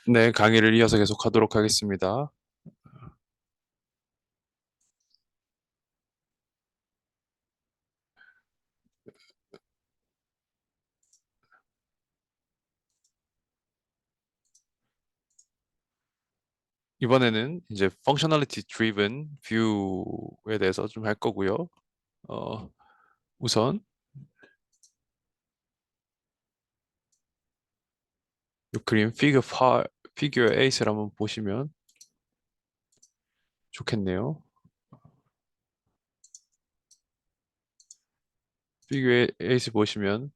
네, 강의를 이어서 계속하도록 하겠습니다. 이번에는 이제 functionality driven view에 대해서 좀 할 거고요. 어, 우선 이 그림 피규어 8을 한번 보시면 좋겠네요. 피규어 8을 보시면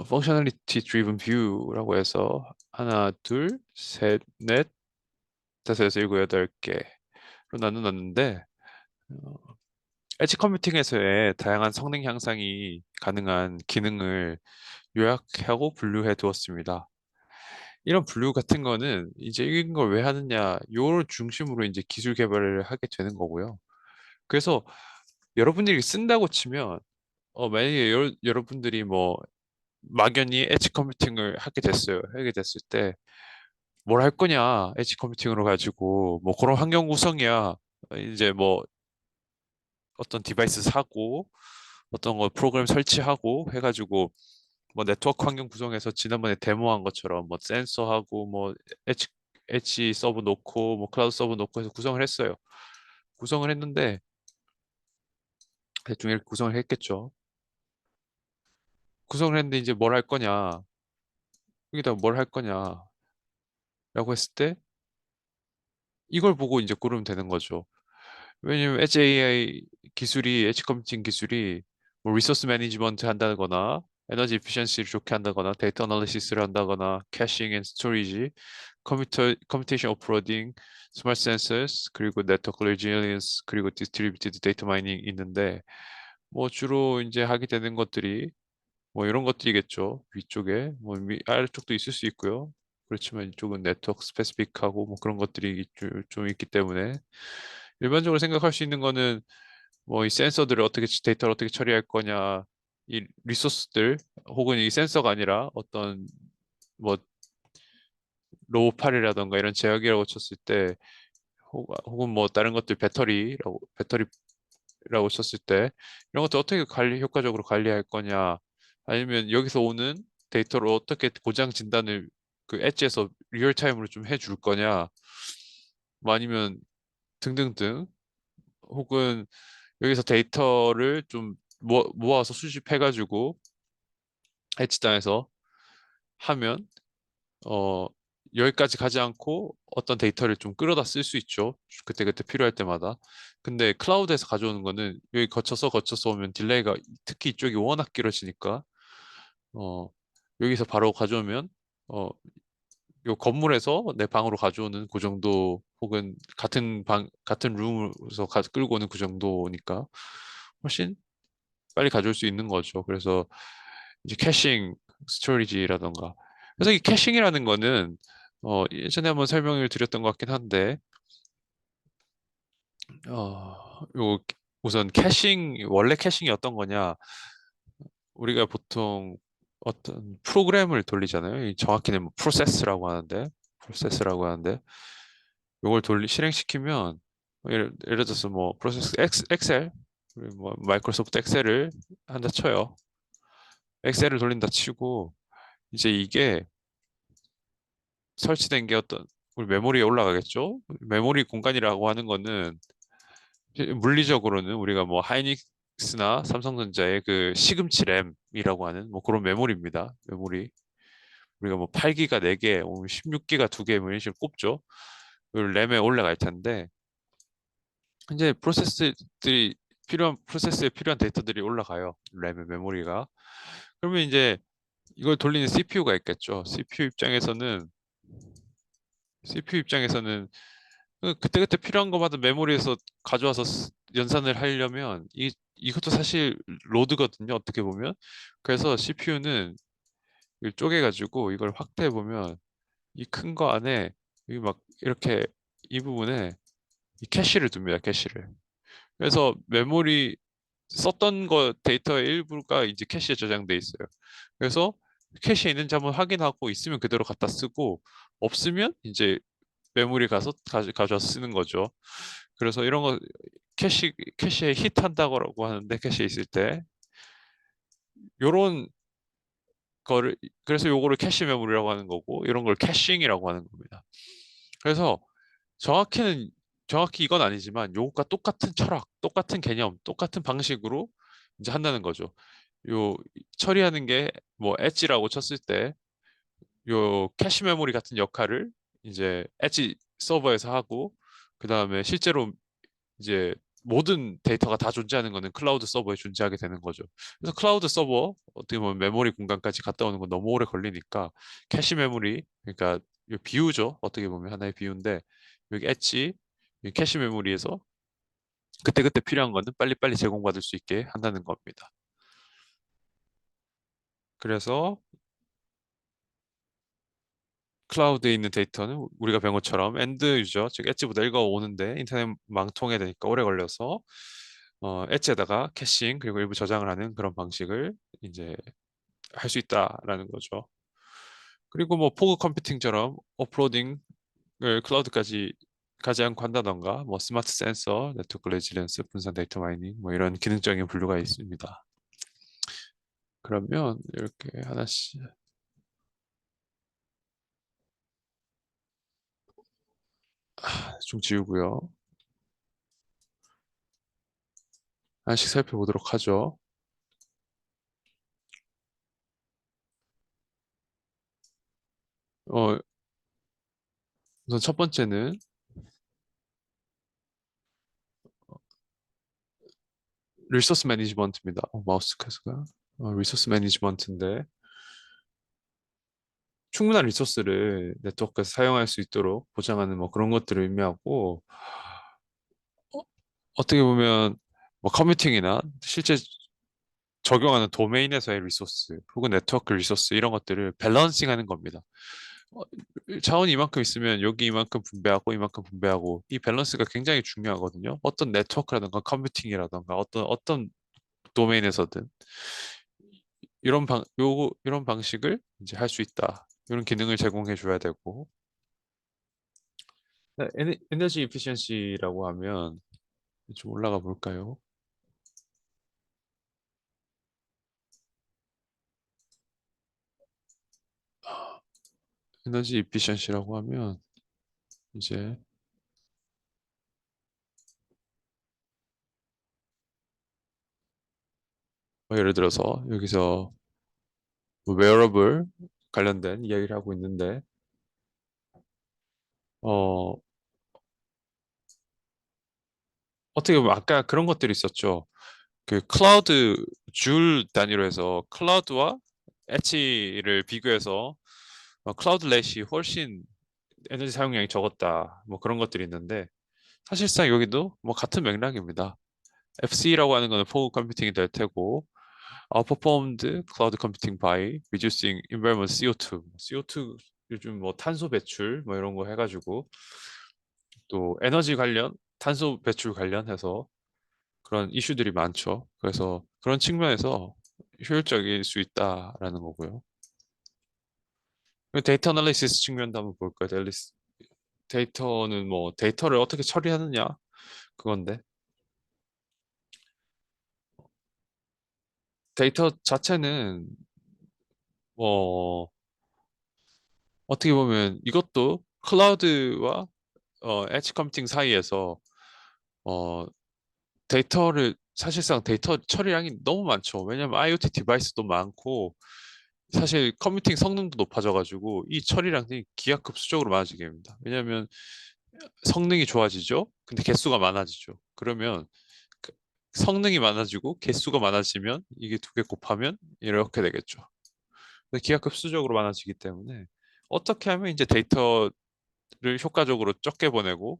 functionality driven view라고 해서 하나, 둘, 셋, 넷, 다섯, 여섯, 일곱, 여덟 개로 나눠놨는데 엣지 컴퓨팅에서의 다양한 성능 향상이 가능한 기능을 요약하고 분류해 두었습니다. 이런 분류 같은 거는 이제 이런 걸 왜 하느냐, 요를 중심으로 이제 기술 개발을 하게 되는 거고요. 그래서 여러분들이 쓴다고 치면, 만약에 여러분들이 뭐 막연히 엣지 컴퓨팅을 하게 됐어요. 하게 됐을 때, 뭘 할 거냐, 엣지 컴퓨팅으로 가지고, 뭐 그런 환경 구성이야. 이제 뭐 어떤 디바이스 사고, 어떤 거 프로그램 설치하고 해가지고, 뭐 네트워크 환경 구성해서 지난번에 데모한 것처럼 뭐 센서하고 뭐 엣지, 엣지 서버 놓고 뭐 클라우드 서버 놓고 해서 구성을 했어요. 구성을 했는데 대충 이렇게 구성을 했겠죠. 구성을 했는데 이제 뭘 할 거냐, 여기다 뭘 할 거냐라고 했을 때 이걸 보고 이제 고르면 되는 거죠. 왜냐면 엣지 AI 기술이, 엣지 컴퓨팅 기술이 뭐 리소스 매니지먼트 한다거나 에너지 에피션시를 좋게 한다거나 데이터 어널리시스를 한다거나 캐싱 앤 스토리지, 컴퓨테이션 오프로딩, 스마트 센서스, 그리고 네트워크 레질리언스, 그리고 디스트리뷰티드 데이터 마이닝 있는데 뭐 주로 이제 하게 되는 것들이 뭐 이런 것들이겠죠. 위쪽에 뭐 아래쪽도 있을 수 있고요. 그렇지만 이쪽은 네트워크 스페시픽하고 뭐 그런 것들이 좀 있기 때문에 일반적으로 생각할 수 있는 거는 뭐 이 센서들을 어떻게 데이터를 어떻게 처리할 거냐, 이 리소스들 혹은 이 센서가 아니라 어떤 뭐 로우팔이라던가 이런 제약이라고 쳤을 때 혹은 뭐 다른 것들 배터리라고 쳤을 때 이런 것들 어떻게 효과적으로 관리할 거냐, 아니면 여기서 오는 데이터를 어떻게 고장 진단을 그 엣지에서 리얼타임으로 좀 해줄 거냐, 뭐 아니면 등등등, 혹은 여기서 데이터를 좀 모아서 수집해가지고 엣지단에서 하면 어 여기까지 가지 않고 어떤 데이터를 좀 끌어다 쓸 수 있죠. 그때그때 필요할 때마다. 근데 클라우드에서 가져오는 거는 여기 거쳐서 오면 딜레이가, 특히 이쪽이 워낙 길어지니까 어 여기서 바로 가져오면 어 요 건물에서 내 방으로 가져오는 그 정도, 혹은 같은 룸에서 끌고 오는 그 정도니까 훨씬 빨리 가져올 수 있는 거죠. 그래서 이제 캐싱, 스토리지라던가. 그래서 이 캐싱이라는 거는 예전에 한번 설명을 드렸던 것 같긴 한데 요 우선 원래 캐싱이 어떤 거냐? 우리가 보통 어떤 프로그램을 돌리잖아요. 정확히는 뭐 프로세스라고 하는데 이걸 실행시키면 예를 들어서 뭐 엑셀, 뭐 마이크로소프트 엑셀을 한다 쳐요. 엑셀을 돌린다 치고 이제 이게 설치된 게 어떤 우리 메모리에 올라가겠죠? 메모리 공간이라고 하는 거는 물리적으로는 우리가 뭐 하이닉스나 삼성전자의 그 시금치 램이라고 하는 뭐 그런 메모리입니다. 메모리. 우리가 뭐 8기가 4개, 16기가 2개 뭐 이런 식으로 꼽죠. 그 램에 올라갈 텐데 이제 프로세스에 필요한 데이터들이 올라가요. 램의 메모리가. 그러면 이제 이걸 돌리는 CPU가 있겠죠. CPU 입장에서는 그때그때 필요한 것마다 메모리에서 가져와서 연산을 하려면 이것도 사실 로드거든요. 어떻게 보면. 그래서 CPU는 이걸 쪼개가지고 이걸 확대해 보면 이 큰 거 안에 여기 막 이렇게 이 부분에 이 캐시를 둡니다. 캐시를. 그래서 메모리 썼던 거 데이터의 일부가 이제 캐시에 저장돼 있어요. 그래서 캐시에 있는지 한번 확인하고 있으면 그대로 갖다 쓰고 없으면 이제 메모리 가서 가져와서 쓰는 거죠. 그래서 이런 거 캐시에 히트한다고 하는데 캐시에 있을 때 요런 거를 그래서 요거를 캐시 메모리라고 하는 거고 이런 걸 캐싱이라고 하는 겁니다. 그래서 정확히는 정확히 이건 아니지만 요것과 똑같은 철학, 똑같은 개념, 똑같은 방식으로 이제 한다는 거죠. 요 처리하는 게 뭐 엣지라고 쳤을 때 요 캐시 메모리 같은 역할을 이제 엣지 서버에서 하고 그다음에 실제로 이제 모든 데이터가 다 존재하는 거는 클라우드 서버에 존재하게 되는 거죠. 그래서 클라우드 서버 어떻게 보면 메모리 공간까지 갔다 오는 건 너무 오래 걸리니까 캐시 메모리 그러니까 이 비유죠. 어떻게 보면 하나의 비유인데 여기 엣지 이 캐시 메모리에서 그때그때 필요한 거는 빨리빨리 제공받을 수 있게 한다는 겁니다. 그래서 클라우드에 있는 데이터는 우리가 배운 것처럼 엔드 유저, 즉 엣지보다 읽어오는데 인터넷 망통해야 되니까 오래 걸려서 엣지에다가 캐싱 그리고 일부 저장을 하는 그런 방식을 이제 할 수 있다라는 거죠. 그리고 뭐 포그 컴퓨팅처럼 오프로딩을 클라우드까지 가지 않고 한다던가 뭐 스마트 센서, 네트워크 레지던스, 분산 데이터 마이닝 뭐 이런 기능적인 분류가 있습니다. 그러면 이렇게 하나씩 좀 지우고요. 하나씩 살펴보도록 하죠. 어, 우선 첫 번째는 리소스 매니지먼트입니다. 마우스 커서가 리소스 매니지먼트인데 충분한 리소스를 네트워크에서 사용할 수 있도록 보장하는 뭐 그런 것들을 의미하고 어, 어떻게 보면 뭐 커뮤팅이나 실제 적용하는 도메인에서의 리소스 혹은 네트워크 리소스 이런 것들을 밸런싱하는 겁니다. 어, 자원이 이만큼 있으면 여기 이만큼 분배하고 이만큼 분배하고 이 밸런스가 굉장히 중요하거든요. 어떤 네트워크라든가 컴퓨팅이라든가 어떤 도메인에서든 이런 방식을 이제 할 수 있다. 이런 기능을 제공해 줘야 되고 네, 에너지 이피션시라고 하면 좀 올라가 볼까요? 에너지 이피션시라고 하면 이제 뭐 예를 들어서 여기서 뭐 웨어러블 관련된 이야기를 하고 있는데 어 어떻게 보면 아까 그런 것들이 있었죠. 그 클라우드 줄 단위로 해서 클라우드와 엣지를 비교해서 클라우드 렛이 훨씬 에너지 사용량이 적었다. 뭐 그런 것들이 있는데 사실상 여기도 뭐 같은 맥락입니다. FC라고 하는 거는 포그 컴퓨팅이 될 테고 outperformed cloud computing by reducing environment CO2. CO2 요즘 뭐 탄소 배출 뭐 이런 거 해가지고 또 에너지 관련 탄소 배출 관련해서 그런 이슈들이 많죠. 그래서 그런 측면에서 효율적일 수 있다라는 거고요. 데이터 어널리시스 측면도 한번 볼까요? 데이터는 뭐 데이터를 어떻게 처리하느냐 그건데 데이터 자체는 뭐 어떻게 보면 이것도 클라우드와 엣지 컴퓨팅 사이에서 어, 데이터를 사실상 데이터 처리량이 너무 많죠. 왜냐하면 IoT 디바이스도 많고 사실 컴퓨팅 성능도 높아져가지고 이 처리량이 기하급수적으로 많아지게 됩니다. 왜냐하면 성능이 좋아지죠. 근데 개수가 많아지죠. 그러면 그 성능이 많아지고 개수가 많아지면 이게 두 개 곱하면 이렇게 되겠죠. 근데 기하급수적으로 많아지기 때문에 어떻게 하면 이제 데이터를 효과적으로 적게 보내고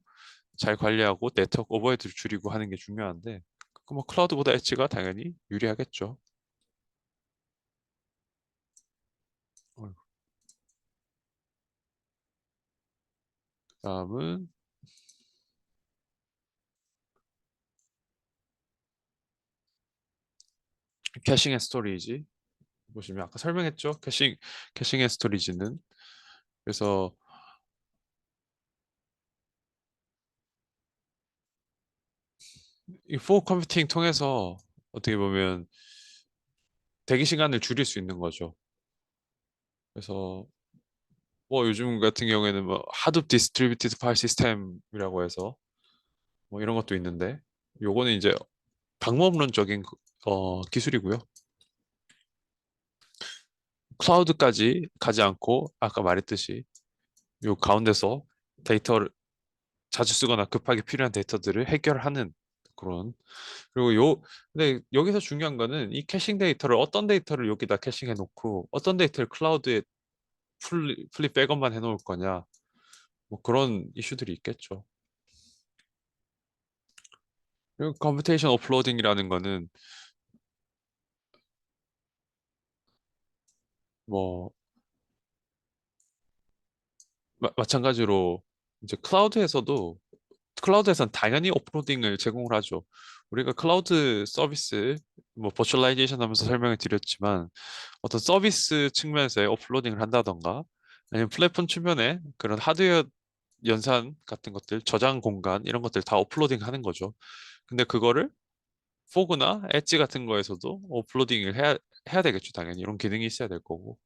잘 관리하고 네트워크 오버헤드를 줄이고 하는 게 중요한데 그뭐 클라우드보다 엣지가 당연히 유리하겠죠. 다음은 캐싱 앤 스토리지 보시면 아까 설명했죠. 캐싱 앤 스토리지는 그래서 이 포그 컴퓨팅 통해서 어떻게 보면 대기 시간을 줄일 수 있는 거죠. 그래서 뭐 요즘 같은 경우에는 뭐 하둡 디스트리뷰티드 파일 시스템이라고 해서 뭐 이런 것도 있는데 요거는 이제 방법론적인 기술이고요. 클라우드까지 가지 않고 아까 말했듯이 요 가운데서 데이터를 자주 쓰거나 급하게 필요한 데이터들을 해결하는 그런. 그리고 근데 여기서 중요한 거는 이 캐싱 데이터를 어떤 데이터를 여기다 캐싱해 놓고 어떤 데이터를 클라우드에 풀리 백업만 해 놓을 거냐 뭐 그런 이슈들이 있겠죠. 그리고 컴퓨테이션 오프로딩이라는 거는 뭐 마찬가지로 이제 클라우드에서는 당연히 오프로딩을 제공을 하죠. 우리가 클라우드 서비스 뭐 버추얼라이제이션 하면서 설명을 드렸지만 어떤 서비스 측면에서의 오프로딩을 한다던가 아니면 플랫폼 측면에 그런 하드웨어 연산 같은 것들, 저장 공간 이런 것들 다 오프로딩 하는 거죠. 근데 그거를 포그나 엣지 같은 거에서도 오프로딩을 해야 되겠죠. 당연히 이런 기능이 있어야 될 거고.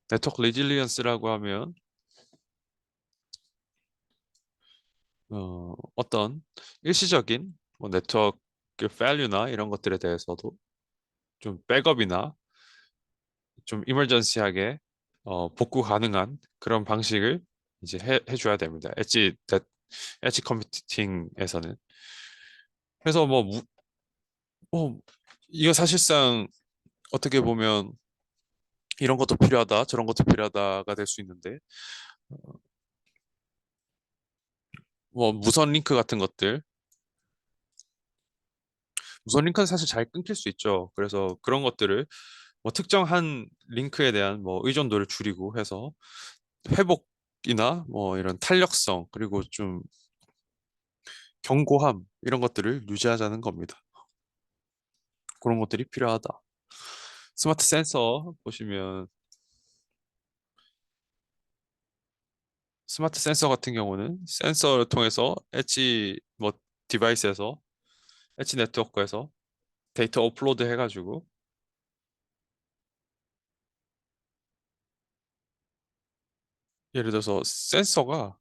네트워크 레질리언스라고 하면 어떤 일시적인 뭐 네트워크 밸류나 이런 것들에 대해서도 좀 백업이나 좀 이머전시하게 복구 가능한 그런 방식을 이제 해줘야 됩니다. 엣지 컴퓨팅에서는. 그래서 뭐 이거 사실상 어떻게 보면 이런 것도 필요하다, 저런 것도 필요하다가 될 수 있는데 뭐 무선 링크는 사실 잘 끊길 수 있죠. 그래서 그런 것들을 뭐 특정한 링크에 대한 뭐 의존도를 줄이고 해서 회복이나 뭐 이런 탄력성 그리고 좀 견고함 이런 것들을 유지하자는 겁니다. 그런 것들이 필요하다. 스마트 센서 보시면 스마트 센서 같은 경우는 센서를 통해서 엣지 뭐 디바이스에서 엣지 네트워크에서 데이터 업로드 해가지고 예를 들어서 센서가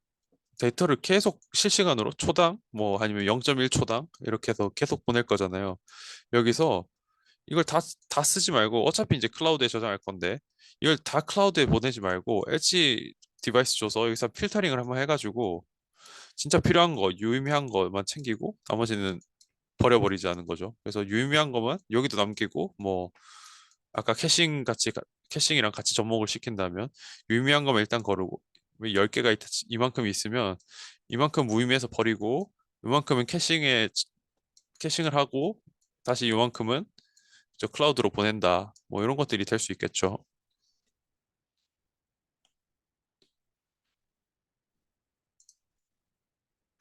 데이터를 계속 실시간으로 초당 뭐 아니면 0.1초당 이렇게 해서 계속 보낼 거잖아요. 여기서 이걸 다 쓰지 말고 어차피 이제 클라우드에 저장할 건데 이걸 다 클라우드에 보내지 말고 엣지 디바이스 줘서 여기서 필터링을 한번 해가지고 진짜 필요한 거, 유의미한 것만 챙기고 나머지는 버려버리지 않은 거죠. 그래서 유의미한 것만 여기도 남기고 뭐 아까 캐싱이랑 같이 접목을 시킨다면 유의미한 것만 일단 거르고 10개가 이만큼 있으면 이만큼 무의미해서 버리고 이만큼은 캐싱을 하고 다시 이만큼은 저 클라우드로 보낸다. 뭐 이런 것들이 될 수 있겠죠.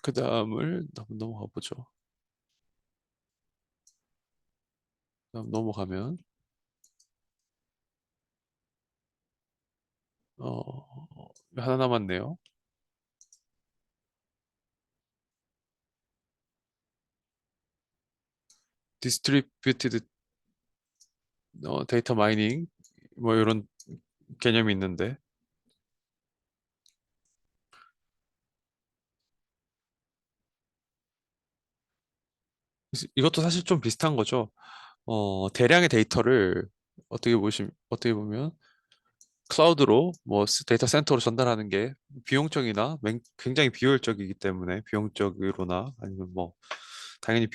그 다음을 넘어가 보죠. 다음 넘어가면 하나 남았네요. 디스트리뷰티드 데이터 마이닝 뭐 이런 개념이 있는데 이것도 사실 좀 비슷한 거죠. 대량의 데이터를 어떻게 보면 클라우드로 뭐 데이터 센터로 전달하는 게 비용적이나 굉장히 비효율적이기 때문에 비용적으로나 아니면 뭐 당연히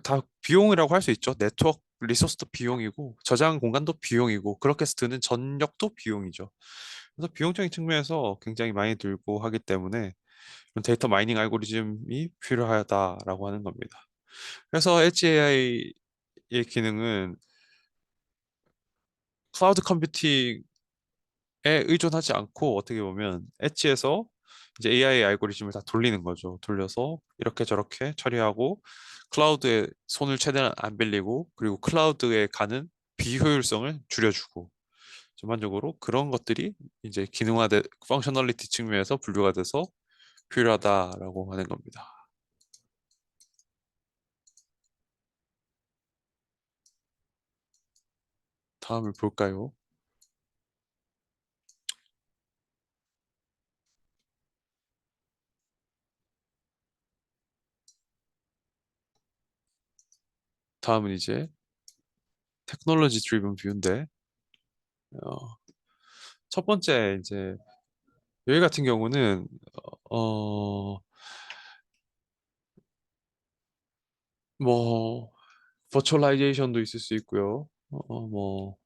다 비용이라고 할 수 있죠. 네트워크 리소스도 비용이고 저장 공간도 비용이고 그렇게 해서 드는 전력도 비용이죠. 그래서 비용적인 측면에서 굉장히 많이 들고 하기 때문에 이런 데이터 마이닝 알고리즘이 필요하다라고 하는 겁니다. 그래서 엣지 AI의 기능은 클라우드 컴퓨팅에 의존하지 않고 어떻게 보면 엣지에서 이제 AI 알고리즘을 다 돌리는 거죠. 돌려서 이렇게 저렇게 처리하고 클라우드에 손을 최대한 안 빌리고 그리고 클라우드에 가는 비효율성을 줄여주고 전반적으로 그런 것들이 이제 펑셔널리티 측면에서 분류가 돼서 필요하다라고 하는 겁니다. 다음을 볼까요? 다음은 이제 테크놀로지 드리븐 뷰인데 어, 첫 번째 이제 여기 같은 경우는 어, 뭐 버추얼라이제이션도 있을 수 있고요. 뭐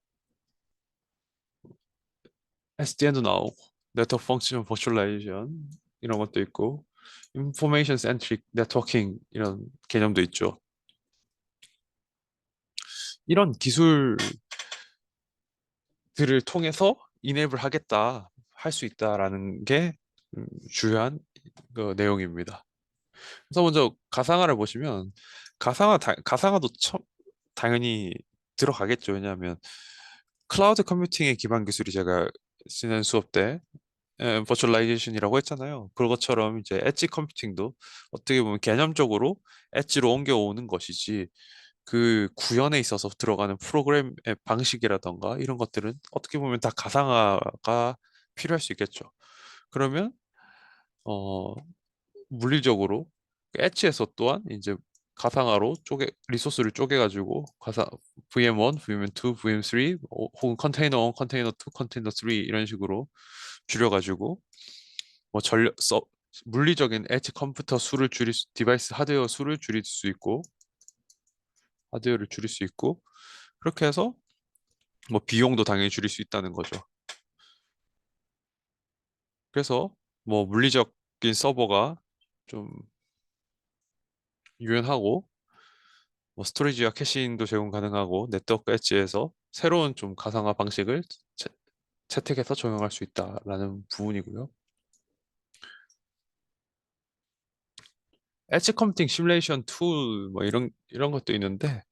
SDN도 나오고 네트워크 펑크션 버추얼라이제이션 이런 것도 있고 인포메이션 센트릭 네트워킹 이런 개념도 있죠. 이런 기술들을 통해서 이네이블 하겠다, 할 수 있다라는 게 주요한 그 내용입니다. 그래서 먼저 가상화를 보시면 가상화도 당연히 들어가겠죠. 왜냐하면 클라우드 컴퓨팅의 기반 기술이 제가 쓰는 수업 때 버추얼라이제이션이라고 했잖아요. 그것처럼 이제 엣지 컴퓨팅도 어떻게 보면 개념적으로 엣지로 옮겨오는 것이지 그 구현에 있어서 들어가는 프로그램의 방식이라던가 이런 것들은 어떻게 보면 다 가상화가 필요할 수 있겠죠. 그러면 어 물리적으로 엣지에서 또한 이제 가상화로 리소스를 쪼개가지고 VM1, VM2, VM3 혹은 컨테이너 1, 컨테이너 2, 컨테이너 3 이런 식으로 줄여가지고 뭐 물리적인 엣지 컴퓨터 수를 디바이스 하드웨어 수를 줄일 수 있고 하드웨어를 줄일 수 있고 그렇게 해서 뭐 비용도 당연히 줄일 수 있다는 거죠. 그래서 뭐 물리적인 서버가 좀 유연하고 뭐 스토리지와 캐시ing도 제공 가능하고 네트워크 엣지에서 새로운 좀 가상화 방식을 채, 채택해서 적용할 수 있다라는 부분이고요. 엣지 컴퓨팅 시뮬레이션 툴 뭐 이런 것도 있는데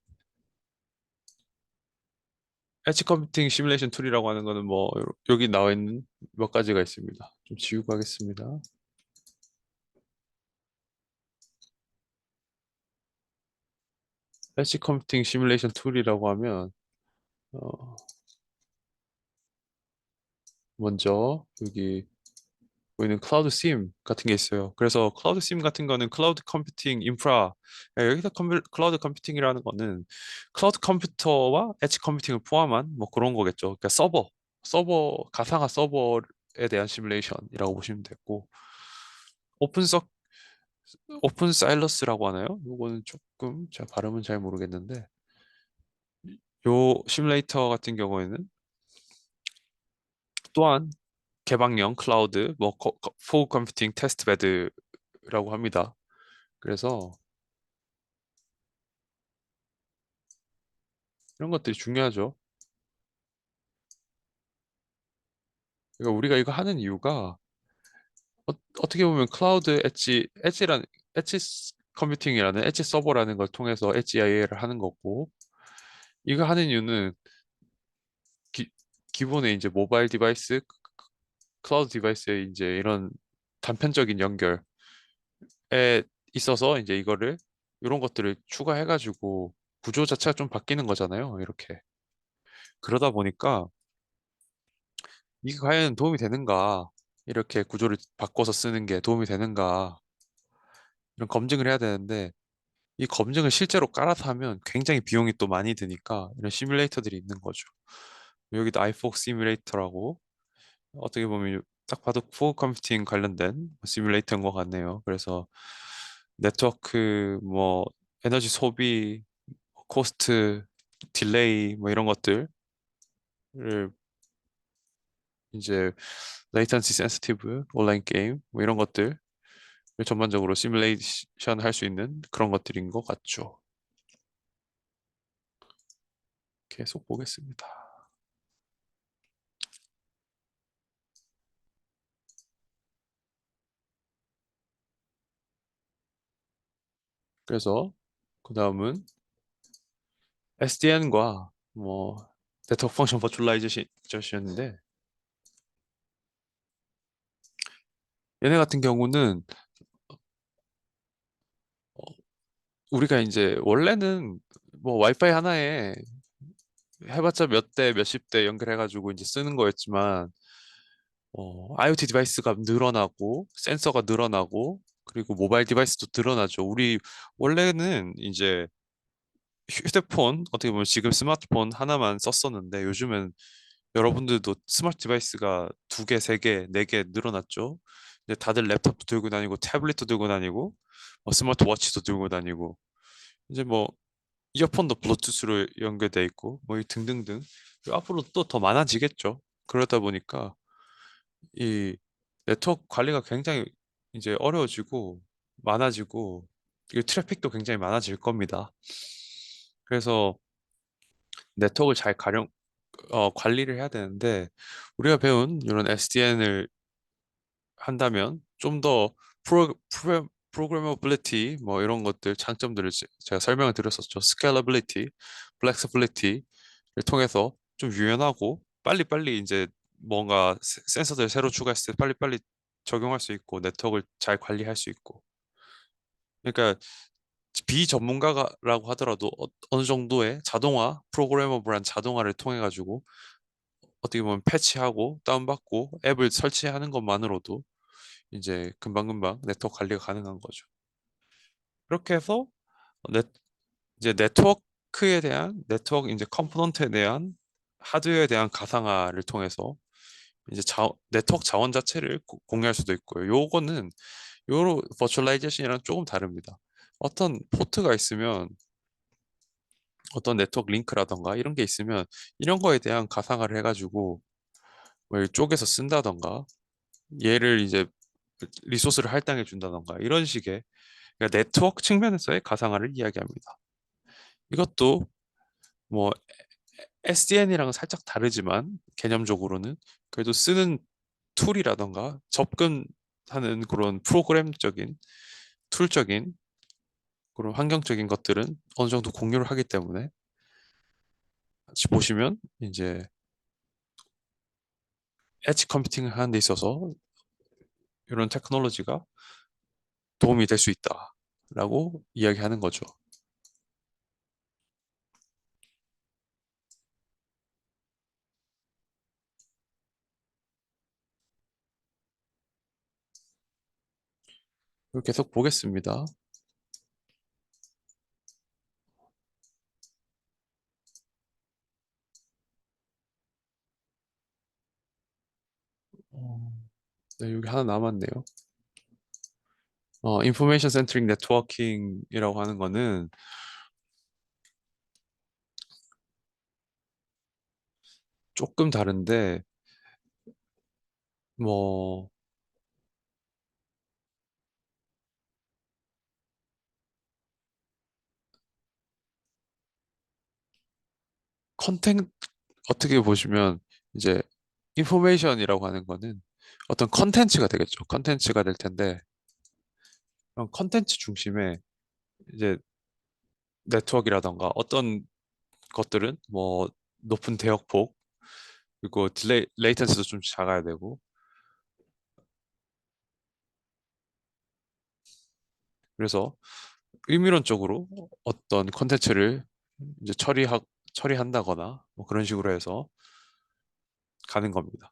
엣지 컴퓨팅 시뮬레이션 툴이라고 하는 거는 뭐 여기 나와 있는 몇 가지가 있습니다. 좀 지우고 하겠습니다. 엣지 컴퓨팅 시뮬레이션 툴이라고 하면 어, 먼저 여기 보이는 클라우드 심 같은 게 있어요. 그래서 클라우드 심 같은 거는 클라우드 컴퓨팅 인프라 여기서 클라우드 컴퓨팅이라는 거는 클라우드 컴퓨터와 엣지 컴퓨팅을 포함한 뭐 그런 거겠죠. 그러니까 가상화 서버에 대한 시뮬레이션이라고 보시면 되고 오픈 서 오픈 사일러스라고 하나요? 이거는 조금 제가 발음은 잘 모르겠는데 요 시뮬레이터 같은 경우에는 또한 개방형 클라우드 뭐 포 컴퓨팅 테스트 베드라고 합니다. 그래서 이런 것들이 중요하죠. 그러니까 우리가 이거 하는 이유가 떻게 보면 클라우드 엣지 컴퓨팅이라는 엣지 서버라는 걸 통해서 엣지 AI를 하는 거고 이거 하는 이유는 기, 기본에 이제 모바일 디바이스, 클라우드 디바이스의 이제 이런 단편적인 연결에 있어서 이제 이런 것들을 추가해가지고 구조 자체가 좀 바뀌는 거잖아요. 이렇게. 그러다 보니까 이게 과연 도움이 되는가? 이렇게 구조를 바꿔서 쓰는 게 도움이 되는가? 이런 검증을 해야 되는데 이 검증을 실제로 깔아서 하면 굉장히 비용이 또 많이 드니까 이런 시뮬레이터들이 있는 거죠. 여기도 iFog 시뮬레이터라고 어떻게 보면 딱 봐도 코어 컴퓨팅 관련된 시뮬레이터인 것 같네요. 그래서 네트워크 뭐 에너지 소비, 코스트, 딜레이 뭐 이런 것들을 이제 레이턴시 센시티브 온라인 게임 뭐 이런 것들 전반적으로 시뮬레이션 할 수 있는 그런 것들인 것 같죠. 계속 보겠습니다. 그래서 그 다음은 SDN과 뭐 네트워크 펑션 버추얼라이제이션인데 얘네 같은 경우는 어, 우리가 이제 원래는 뭐 와이파이 하나에 해봤자 몇 대, 몇십 대 연결해가지고 이제 쓰는 거였지만, IoT 디바이스가 늘어나고, 센서가 늘어나고, 그리고 모바일 디바이스도 늘어나죠. 우리 원래는 이제 휴대폰, 어떻게 보면 지금 스마트폰 하나만 썼었는데, 요즘은 여러분들도 스마트 디바이스가 두 개, 세 개, 네 개 늘어났죠. 이제 다들 랩탑도 들고 다니고, 태블릿도 들고 다니고, 스마트워치도 들고 다니고, 이제 뭐 이어폰도 블루투스로 연결돼 있고 뭐 이 등등등 앞으로 또 더 많아지겠죠. 그러다 보니까 이 네트워크 관리가 굉장히 이제 어려워지고 많아지고 이 트래픽도 굉장히 많아질 겁니다. 그래서 네트워크를 잘 관리를 해야 되는데 우리가 배운 이런 SDN을 한다면 좀 더 프로그래머빌리티 뭐 이런 것들 장점들을 제가 설명을 드렸었죠. 스케일러빌리티, 플렉서빌리티를 통해서 좀 유연하고 빨리빨리 이제 뭔가 센서들 새로 추가했을 때 빨리빨리 적용할 수 있고 네트워크를 잘 관리할 수 있고 그러니까 비전문가라고 하더라도 어느 정도의 자동화 프로그래머블한 자동화를 통해 가지고 어떻게 보면 패치하고 다운받고 앱을 설치하는 것만으로도 이제 금방금방 네트워크 관리가 가능한 거죠. 그렇게 해서 네, 이제 네트워크에 대한 네트워크 이제 컴포넌트에 대한 하드웨어에 대한 가상화를 통해서 이제 네트워크 자원 자체를 공유할 수도 있고요. 요거는 요로 버추얼라이제이션이랑 조금 다릅니다. 어떤 포트가 있으면 어떤 네트워크 링크라던가 이런 게 있으면 이런 거에 대한 가상화를 해가지고 뭐 쪼개서 쓴다던가 얘를 이제 리소스를 할당해 준다던가 이런 식의 그러니까 네트워크 측면에서의 가상화를 이야기합니다. 이것도 뭐 SDN이랑은 살짝 다르지만 개념적으로는 그래도 쓰는 툴이라던가 접근하는 그런 프로그램적인 툴적인 그런 환경적인 것들은 어느 정도 공유를 하기 때문에 같이 보시면 이제 엣지 컴퓨팅을 하는 데 있어서 이런 테크놀로지가 도움이 될 수 있다라고 이야기하는 거죠. 계속 보겠습니다. 어, 네, 여기 하나 남았네요. 인포메이션 센트릭 네트워킹이라고 하는 거는 조금 다른데 뭐 컨텐 어떻게 보시면 이제 인포메이션이라고 하는 거는 어떤 컨텐츠가 되겠죠. 컨텐츠가 될 텐데 그런 컨텐츠 중심의 이제 네트워크라던가 어떤 것들은 뭐 높은 대역폭 그리고 레이턴시도 좀 작아야 되고 그래서 의미론적으로 어떤 컨텐츠를 이제 처리한다거나 뭐 그런 식으로 해서 가는 겁니다.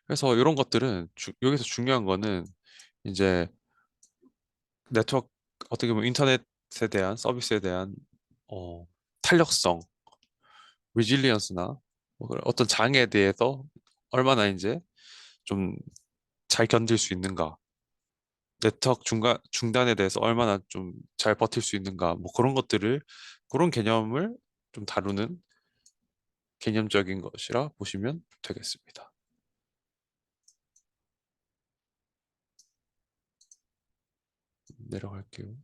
그래서 이런 것들은 여기서 중요한 거는 이제 네트워크 어떻게 보면 인터넷에 대한 서비스에 대한 어, 탄력성, 리질리언스나 뭐 그런 어떤 장애에 대해서 얼마나 이제 좀 잘 견딜 수 있는가, 네트워크 중단에 대해서 얼마나 좀 잘 버틸 수 있는가, 뭐 그런 것들을 그런 개념을 좀 다루는 개념적인 것이라 보시면 되겠습니다. 내려갈게요.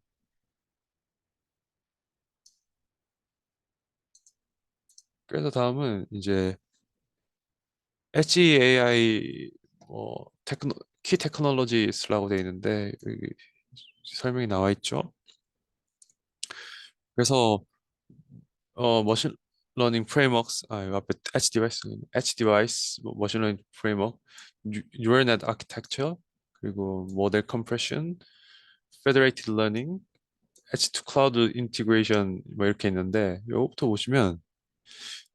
그래서 다음은 이제 엣지 AI 키 테크놀로지스라고 되어 있는데 여기 설명이 나와 있죠. 그래서 머신 러닝 프레임워크스 이거 앞에 엣지 디바이스 머신 러닝 프레임워크 뉴럴 네트 아키텍처 그리고 모델 컴프레션 페더레이티드 러닝 Edge to Cloud Integration 뭐 이렇게 있는데 요거부터 보시면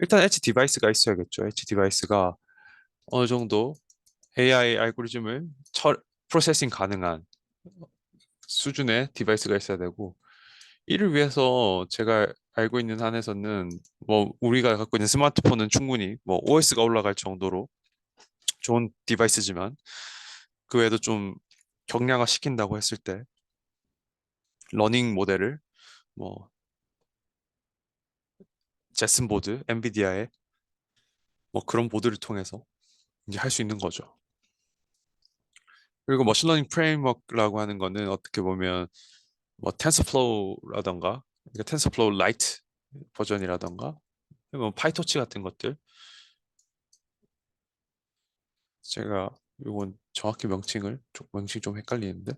일단 엣지 디바이스가 있어야겠죠. 엣지 디바이스가 어느 정도 AI 알고리즘을 프로세싱 가능한 수준의 디바이스가 있어야 되고 이를 위해서 제가 알고 있는 한에서는 뭐 우리가 갖고 있는 스마트폰은 충분히 뭐 OS가 올라갈 정도로 좋은 디바이스지만 그 외에도 좀 경량화 시킨다고 했을 때 러닝 모델을 뭐 제슨 보드, 엔비디아의 뭐 그런 보드를 통해서 이제 할 수 있는 거죠. 그리고 머신러닝 프레임워크라고 하는 거는 어떻게 보면 뭐 텐서플로우라던가 그러니까 텐서플로우 라이트 버전이라던가 뭐 파이토치 같은 것들 제가 이건 정확히 명칭이 좀 헷갈리는데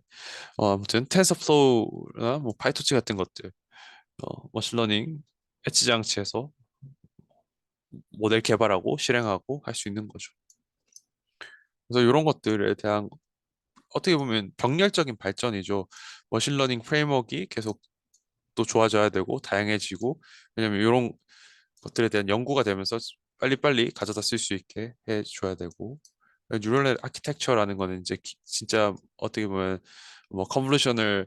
아무튼 텐서플로우나 뭐 파이토치 같은 것들 머신러닝 엣지 장치에서 모델 개발하고 실행하고 할 수 있는 거죠. 그래서 이런 것들에 대한 어떻게 보면 병렬적인 발전이죠. 머신러닝 프레임워크가 계속 또 좋아져야 되고 다양해지고 왜냐면 이런 것들에 대한 연구가 되면서 빨리빨리 가져다 쓸 수 있게 해줘야 되고 뉴럴 아키텍처라는 거는 이제 진짜 어떻게 보면 뭐 컨볼루셔널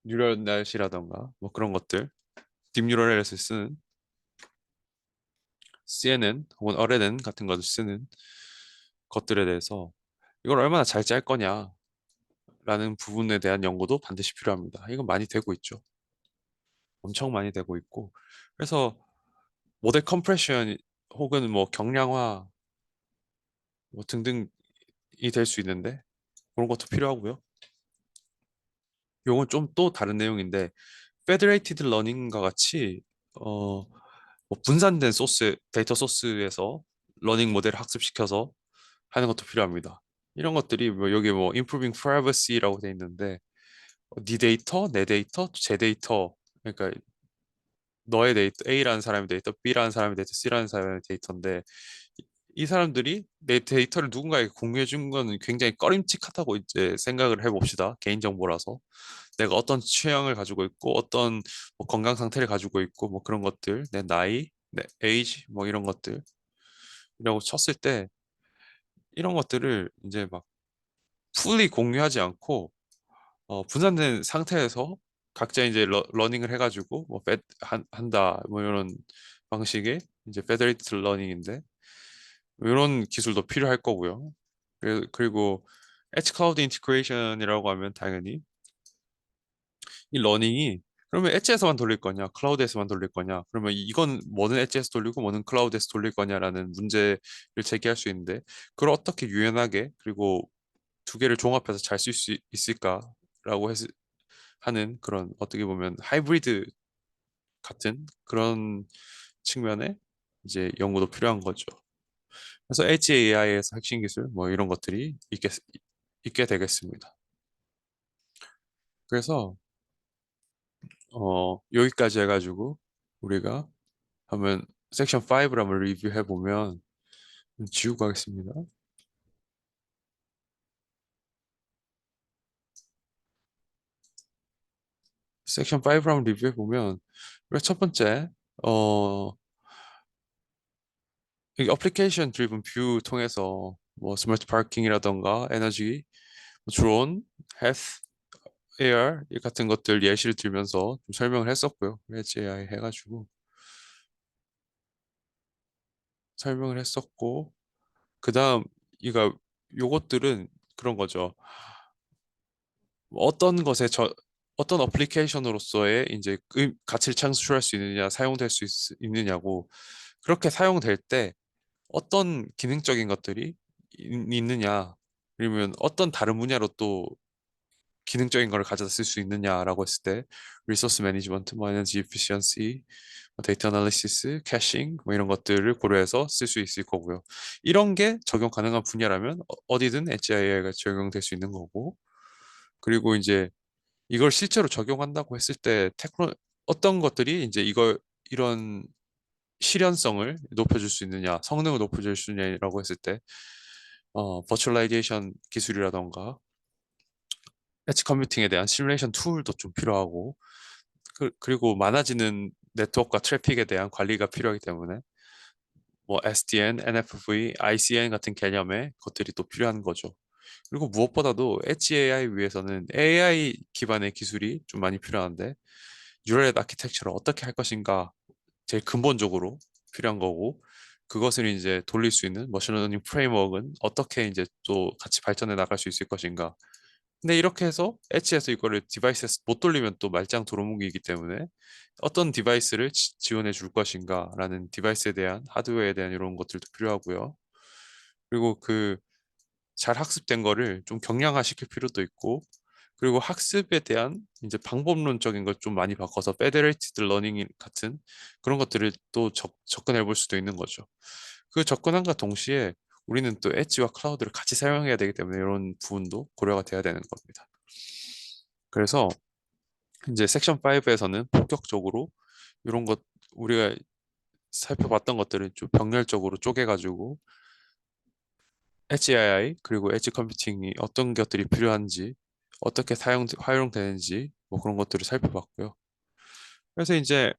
뉴럴 넷이라던가 뭐 그런 것들 딥뉴럴에서 쓰는 CNN 혹은 어레넨 같은 것을 쓰는 것들에 대해서 이걸 얼마나 잘 짤 거냐라는 부분에 대한 연구도 반드시 필요합니다. 이건 많이 되고 있죠. 엄청 많이 되고 있고 그래서 모델 컴프레션 혹은 뭐 경량화 뭐 등등이 될 수 있는데 그런 것도 필요하고요. 요건 좀 또 다른 내용인데 페더레이티드 러닝과 같이 뭐 분산된 데이터 소스에서 러닝 모델을 학습시켜서 하는 것도 필요합니다. 이런 것들이 뭐 여기 뭐 improving privacy라고 돼 있는데 네 데이터, 내 데이터, 제 데이터 그러니까 너의 데이터 A라는 사람의 데이터, B라는 사람의 데이터, C라는 사람의 데이터인데 이 사람들이 내 데이터를 누군가에게 공유해 준 건 굉장히 꺼림칙하다고 이제 생각을 해봅시다. 개인정보라서. 내가 어떤 취향을 가지고 있고, 어떤 뭐 건강 상태를 가지고 있고, 뭐 그런 것들, 내 나이, 내 에이지, 뭐 이런 것들, 이라고 쳤을 때, 이런 것들을 이제 막 풀리 공유하지 않고, 분산된 상태에서 각자 이제 러닝을 해가지고, 뭐, 한다, 뭐 이런 방식의 이제 페더레이티드 러닝인데, 이런 기술도 필요할 거고요. 그리고 엣지 클라우드 인티그레이션이라고 하면 당연히 이 러닝이 그러면 엣지에서만 돌릴 거냐, 클라우드에서만 돌릴 거냐, 그러면 이건 뭐는 엣지에서 돌리고 뭐는 클라우드에서 돌릴 거냐라는 문제를 제기할 수 있는데 그걸 어떻게 유연하게 그리고 두 개를 종합해서 잘 쓸 수 있을까라고 하는 그런 어떻게 보면 하이브리드 같은 그런 측면에 이제 연구도 필요한 거죠. 그래서 엣지 AI에서 핵심 기술 뭐 이런 것들이 있게 되겠습니다. 그래서 여기까지 해가지고 우리가 한번 섹션 5를 한번 리뷰해 보면 지우고 하겠습니다. 섹션 5를 한번 리뷰해 보면 우리가 첫 번째 어, 이 어플리케이션 드리븐 뷰 통해서 뭐 스마트 파킹이라던가 에너지, 드론, 헬스, AR 이 같은 것들 예시를 들면서 좀 설명을 했었고요. 엣지 AI 해가지고 설명을 했었고 그다음 이가 요것들은 그런 거죠. 어떤 것에 어떤 어플리케이션으로서의 이제 가치를 창출할 수 있느냐, 사용될 수 있느냐고 그렇게 사용될 때 어떤 기능적인 것들이 있느냐, 그러면 어떤 다른 분야로 또 기능적인 걸 가져다 쓸 수 있느냐라고 했을 때 리소스 매니지먼트, 뭐 에너지 에피시언시, 데이터 애널리시스, 캐싱 뭐 이런 것들을 고려해서 쓸 수 있을 거고요. 이런 게 적용 가능한 분야라면 어디든 엣지 AI가 적용될 수 있는 거고 그리고 이제 이걸 실제로 적용한다고 했을 때 어떤 것들이 이제 이런 실현성을 높여줄 수 있느냐, 성능을 높여줄 수 있느냐라고 했을 때 버추얼라이제이션 기술이라던가 엣지 컴퓨팅에 대한 시뮬레이션 툴도 좀 필요하고 그리고 많아지는 네트워크와 트래픽에 대한 관리가 필요하기 때문에 뭐 SDN, NFV, ICN 같은 개념의 것들이 또 필요한 거죠. 그리고 무엇보다도 엣지 AI 위해서는 AI 기반의 기술이 좀 많이 필요한데 뉴럴 아키텍처를 어떻게 할 것인가 제일 근본적으로 필요한 거고 그것을 이제 돌릴 수 있는 머신러닝 프레임워크는 어떻게 이제 또 같이 발전해 나갈 수 있을 것인가. 근데 이렇게 해서 엣지에서 이거를 디바이스에서 못 돌리면 또 말짱 도루묵이기 때문에 어떤 디바이스를 지원해 줄 것인가라는 디바이스에 대한 하드웨어에 대한 이런 것들도 필요하고요. 그리고 그 잘 학습된 거를 좀 경량화 시킬 필요도 있고 그리고 학습에 대한 이제 방법론적인 걸 좀 많이 바꿔서 페데레이티드 러닝 같은 그런 것들을 또 접근해 볼 수도 있는 거죠. 그 접근함과 동시에 우리는 또 엣지와 클라우드를 같이 사용해야 되기 때문에 이런 부분도 고려가 돼야 되는 겁니다. 그래서 이제 섹션 5에서는 본격적으로 이런 것 우리가 살펴봤던 것들을 좀 병렬적으로 쪼개가지고 엣지 AI 그리고 엣지 컴퓨팅이 어떤 것들이 필요한지 어떻게 활용되는지 뭐 그런 것들을 살펴봤고요. 그래서 이제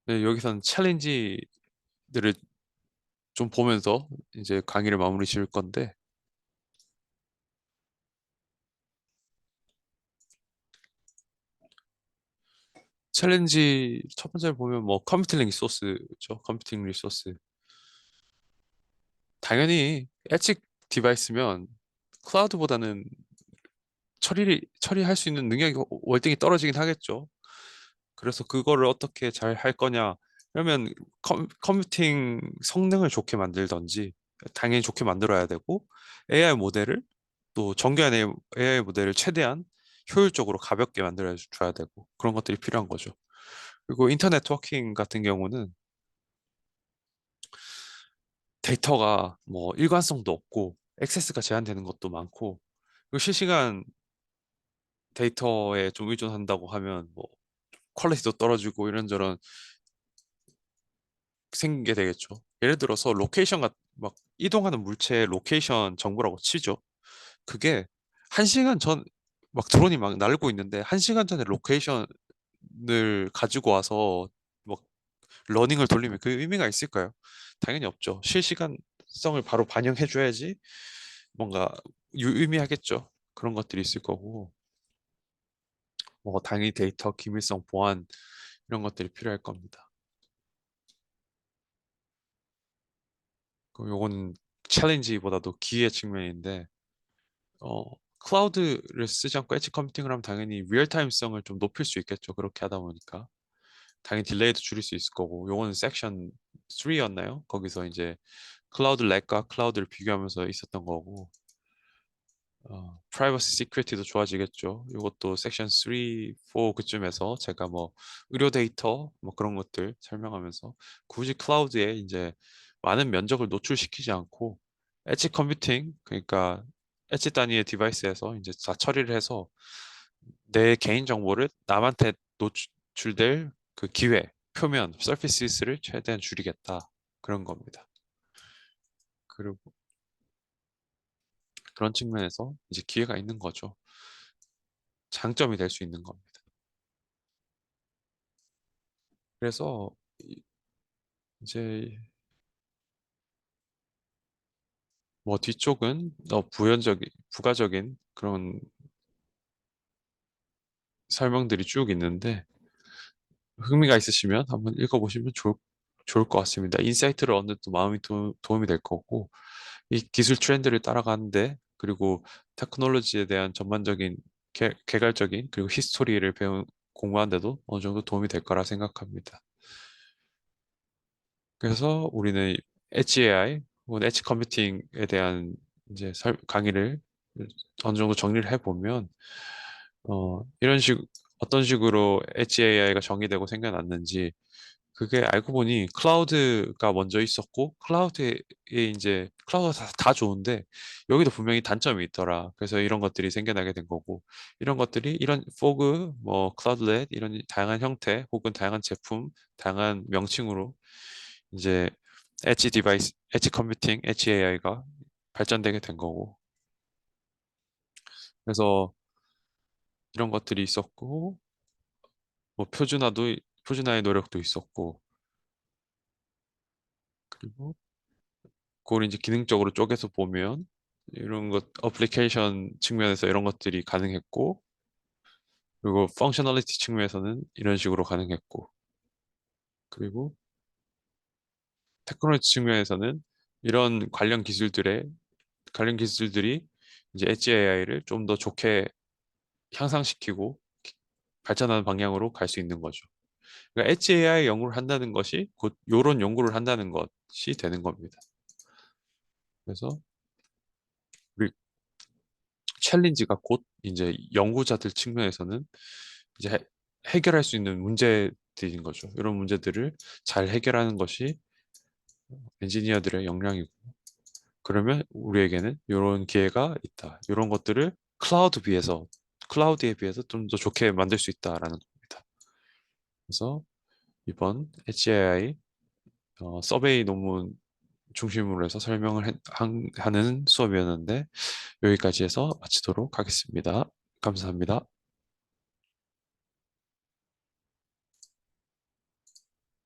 네, 여기서는 챌린지들을 좀 보면서 이제 강의를 마무리 지을 건데 챌린지 첫 번째 보면 뭐 컴퓨팅 리소스죠. 컴퓨팅 리소스. 당연히 엣지 디바이스면 클라우드보다는 처리할 수 있는 능력이 월등히 떨어지긴 하겠죠. 그래서 그거를 어떻게 잘 할 거냐. 그러면 컴퓨팅 성능을 좋게 만들던지 당연히 좋게 만들어야 되고 AI 모델을 또 정교한 AI 모델을 최대한 효율적으로 가볍게 만들어 줘야 되고 그런 것들이 필요한 거죠. 그리고 인터넷 워킹 같은 경우는 데이터가 뭐 일관성도 없고 액세스가 제한되는 것도 많고 그리고 실시간 데이터에 좀 의존한다고 하면 뭐 퀄리티도 떨어지고 이런저런 생긴 게 되겠죠. 예를 들어서 막 이동하는 물체의 로케이션 정보라고 치죠. 그게 한 시간 전 막 드론이 막 날고 있는데 한 시간 전에 로케이션을 가지고 와서 막 러닝을 돌리면 그 의미가 있을까요? 당연히 없죠. 실시간성을 바로 반영해 줘야지 뭔가 유의미하겠죠. 그런 것들이 있을 거고 뭐 당연히 데이터 기밀성 보안 이런 것들이 필요할 겁니다. 그럼 요건 챌린지보다도 기회 측면인데 어, 클라우드를 쓰지 않고 엣지 컴퓨팅을 하면 당연히 리얼타임성을 좀 높일 수 있겠죠. 그렇게 하다 보니까. 당연히 딜레이도 줄일 수 있을 거고. 요거는 섹션 3였나요? 거기서 이제 클라우드 렉과 클라우드를 비교하면서 있었던 거고. 프라이버시 시큐리티도 좋아지겠죠. 이것도 섹션 3, 4 그쯤에서 제가 뭐 의료 데이터 뭐 그런 것들 설명하면서 굳이 클라우드에 이제 많은 면적을 노출시키지 않고 엣지 컴퓨팅 그러니까 엣지 단위의 디바이스에서 이제 다 처리를 해서 내 개인 정보를 남한테 노출될 그 기회, 표면, 서피스를 최대한 줄이겠다 그런 겁니다. 그리고 그런 측면에서 이제 기회가 있는 거죠. 장점이 될 수 있는 겁니다. 그래서 이제 뭐 뒤쪽은 부가적인 그런 설명들이 쭉 있는데 흥미가 있으시면 한번 읽어보시면 좋을 것 같습니다. 인사이트를 얻는 또 마음이 도움이 될 거고 이 기술 트렌드를 따라가는데 그리고 테크놀로지에 대한 전반적인 개괄적인 그리고 히스토리를 공부하는데도 어느 정도 도움이 될 거라 생각합니다. 그래서 우리는 엣지 AI 혹은 엣지 컴퓨팅에 대한 이제 강의를 어느 정도 정리를 해보면 이런 어떤 식으로 엣지 AI가 정의되고 생겨났는지 그게 알고 보니 클라우드가 먼저 있었고 클라우드에 이제 클라우드가 다 좋은데 여기도 분명히 단점이 있더라. 그래서 이런 것들이 생겨나게 된 거고 이런 것들이 이런 포그, 뭐 클라우드렛 이런 다양한 형태 혹은 다양한 제품, 다양한 명칭으로 이제 엣지 디바이스, 엣지 컴퓨팅, 엣지 AI가 발전되게 된 거고. 그래서 이런 것들이 있었고, 뭐 표준화의 노력도 있었고, 그리고 그걸 이제 기능적으로 쪼개서 보면 이런 것 어플리케이션 측면에서 이런 것들이 가능했고, 그리고 펑셔널리티 측면에서는 이런 식으로 가능했고, 그리고 테크놀로지 측면에서는 이런 관련 기술들이 이제 엣지 AI를 좀 더 좋게 향상시키고 발전하는 방향으로 갈 수 있는 거죠. 그러니까 엣지 AI 연구를 한다는 것이 곧 요런 연구를 한다는 것이 되는 겁니다. 그래서 우리 챌린지가 곧 이제 연구자들 측면에서는 이제 해결할 수 있는 문제들인 거죠. 이런 문제들을 잘 해결하는 것이 엔지니어들의 역량이고, 그러면 우리에게는 이런 기회가 있다. 이런 것들을 클라우드에 비해서 좀 더 좋게 만들 수 있다라는 겁니다. 그래서 이번 HAI 서베이 논문 중심으로 해서 하는 수업이었는데 여기까지 해서 마치도록 하겠습니다. 감사합니다.